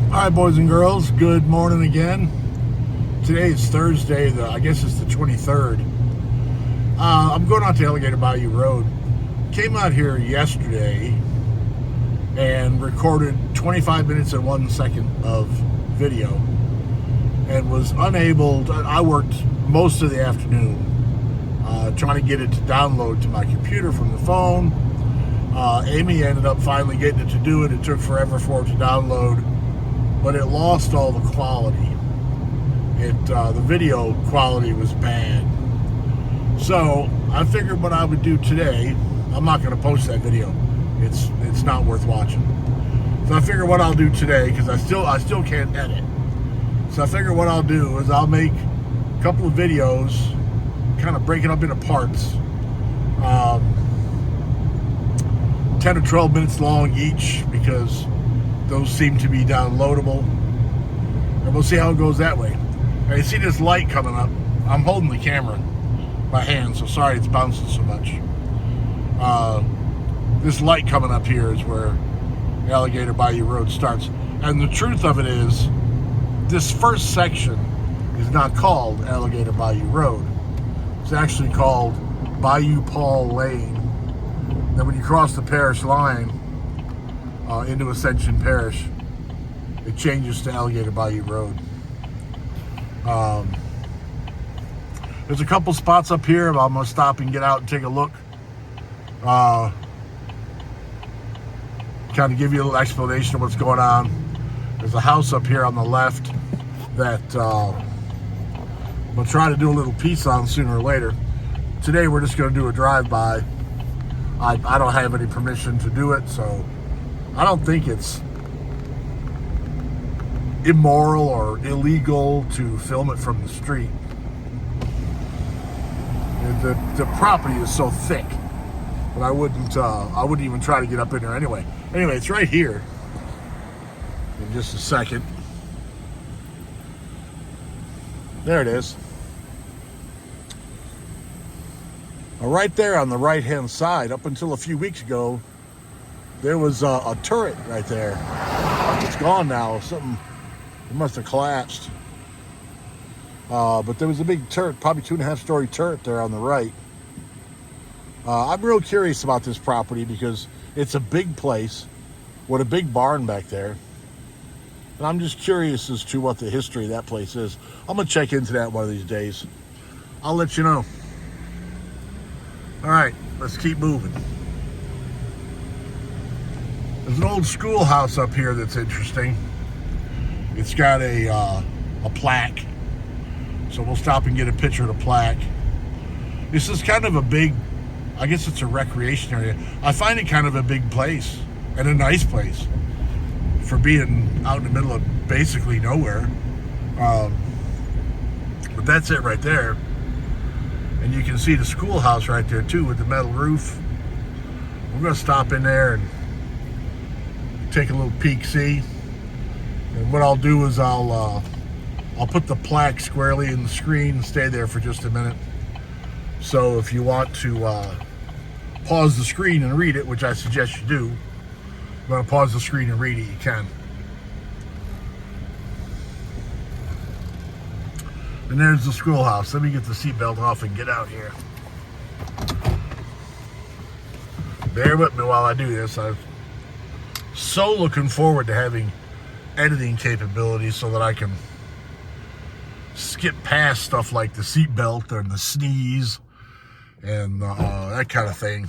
All right, boys and girls, good morning again. Today is Thursday, I guess it's the 23rd. I'm going out to Alligator Bayou Road. Came out here yesterday and recorded 25 minutes and 1 second of video and was unable to, I worked most of the afternoon trying to get it to download to my computer from the phone. Amy ended up finally getting it to do it. It took forever for it to download, but it lost all the quality. The video quality was bad. So I figured what I would do today, I'm not going to post that video. It's not worth watching. So I figured what I'll do today, because I still can't edit. So I figured what I'll do is I'll make a couple of videos, kind of break it up into parts, 10 or 12 minutes long each, because those seem to be downloadable, and we'll see how it goes that way. Now you see this light coming up. I'm holding the camera by hand, so sorry it's bouncing so much. This light coming up here is where Alligator Bayou Road starts, and the truth of it is this first section is not called Alligator Bayou Road. It's actually called Bayou Paul Lane. Then when you cross the parish line into Ascension Parish, it changes to Alligator Bayou Road. There's a couple spots up here, but I'm going to stop and get out and take a look. Kind of give you a little explanation of what's going on. There's a house up here on the left that I'm going to try to do a little piece on sooner or later. Today we're just going to do a drive-by. I don't have any permission to do it, so I don't think it's immoral or illegal to film it from the street. The property is so thick, but I wouldn't even try to get up in there anyway. Anyway, it's right here. In just a second. There it is. Right there on the right-hand side, up until a few weeks ago, there was a turret right there. It's gone now. It must have collapsed. But there was a big turret, probably 2.5-story turret there on the right. I'm real curious about this property because it's a big place with a big barn back there. And I'm just curious as to what the history of that place is. I'm going to check into that one of these days. I'll let you know. All right, let's keep moving. There's an old schoolhouse up here that's interesting. It's got a plaque. So we'll stop and get a picture of the plaque. This is kind of a big, I guess it's a recreation area. I find it kind of a big place and a nice place for being out in the middle of basically nowhere. But that's it right there. And you can see the schoolhouse right there too with the metal roof. We're going to stop in there and take a little peek-see. And what I'll do is I'll put the plaque squarely in the screen and stay there for just a minute. So if you want to pause the screen and read it, which I suggest you do, if you want to pause the screen and read it, you can. And there's the schoolhouse. Let me get the seatbelt off and get out here. Bear with me while I do this. I'm so looking forward to having editing capabilities so that I can skip past stuff like the seatbelt and the sneeze and that kind of thing.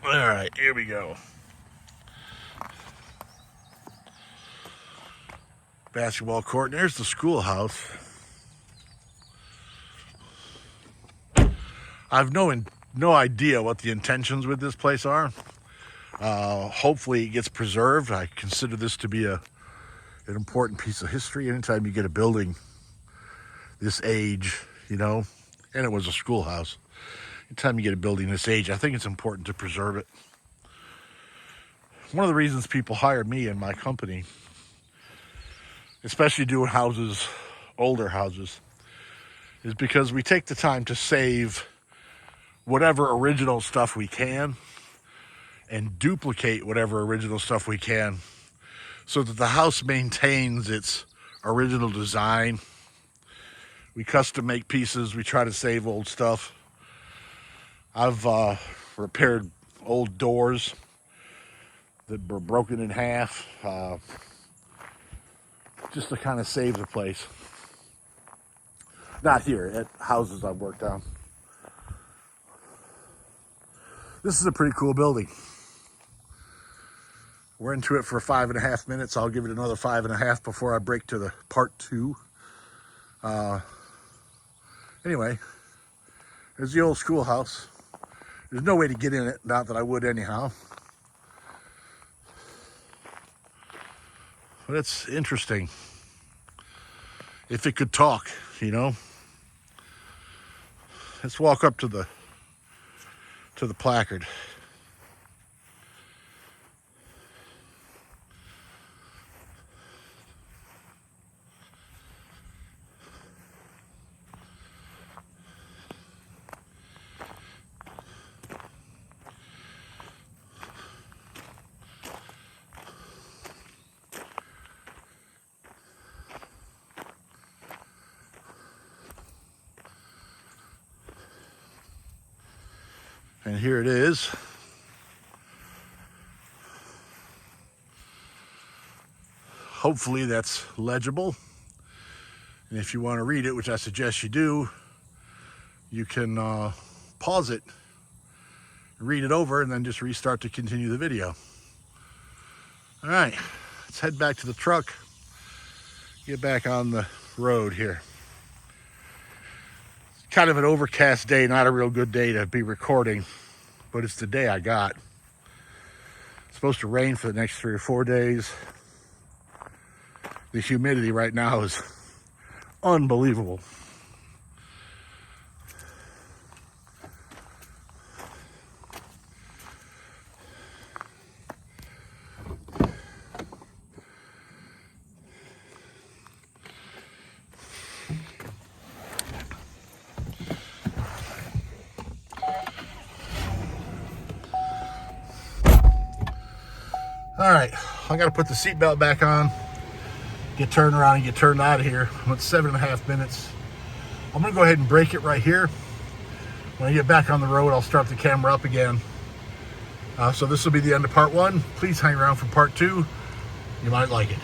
All right, here we go. Basketball court, and there's the schoolhouse. I've no idea what the intentions with this place are. Hopefully it gets preserved. I consider this to be an important piece of history. Anytime you get a building this age, and it was a schoolhouse. Anytime you get a building this age, I think it's important to preserve it. One of the reasons people hire me and my company, especially doing houses, older houses, is because we take the time to save whatever original stuff we can and duplicate whatever original stuff we can so that the house maintains its original design. We custom make pieces. We try to save old stuff. I've repaired old doors that were broken in half just to kind of save the place. Not here, at houses I've worked on. This is a pretty cool building. We're into it for 5.5 minutes. I'll give it another 5.5 before I break to the part 2. Anyway, there's the old schoolhouse. There's no way to get in it, not that I would anyhow. But it's interesting. If it could talk, you know. Let's walk up to the placard. And here it is. Hopefully that's legible. And if you want to read it, which I suggest you do, you can pause it, read it over, and then just restart to continue the video. All right, let's head back to the truck, get back on the road here. Kind of an overcast day, not a real good day to be recording, but it's the day I got. It's supposed to rain for the next 3 or 4 days. The humidity right now is unbelievable. All right, I got to put the seatbelt back on, get turned around and get turned out of here. I'm at 7.5 minutes. I'm going to go ahead and break it right here. When I get back on the road, I'll start the camera up again. So this will be the end of part 1. Please hang around for part 2. You might like it.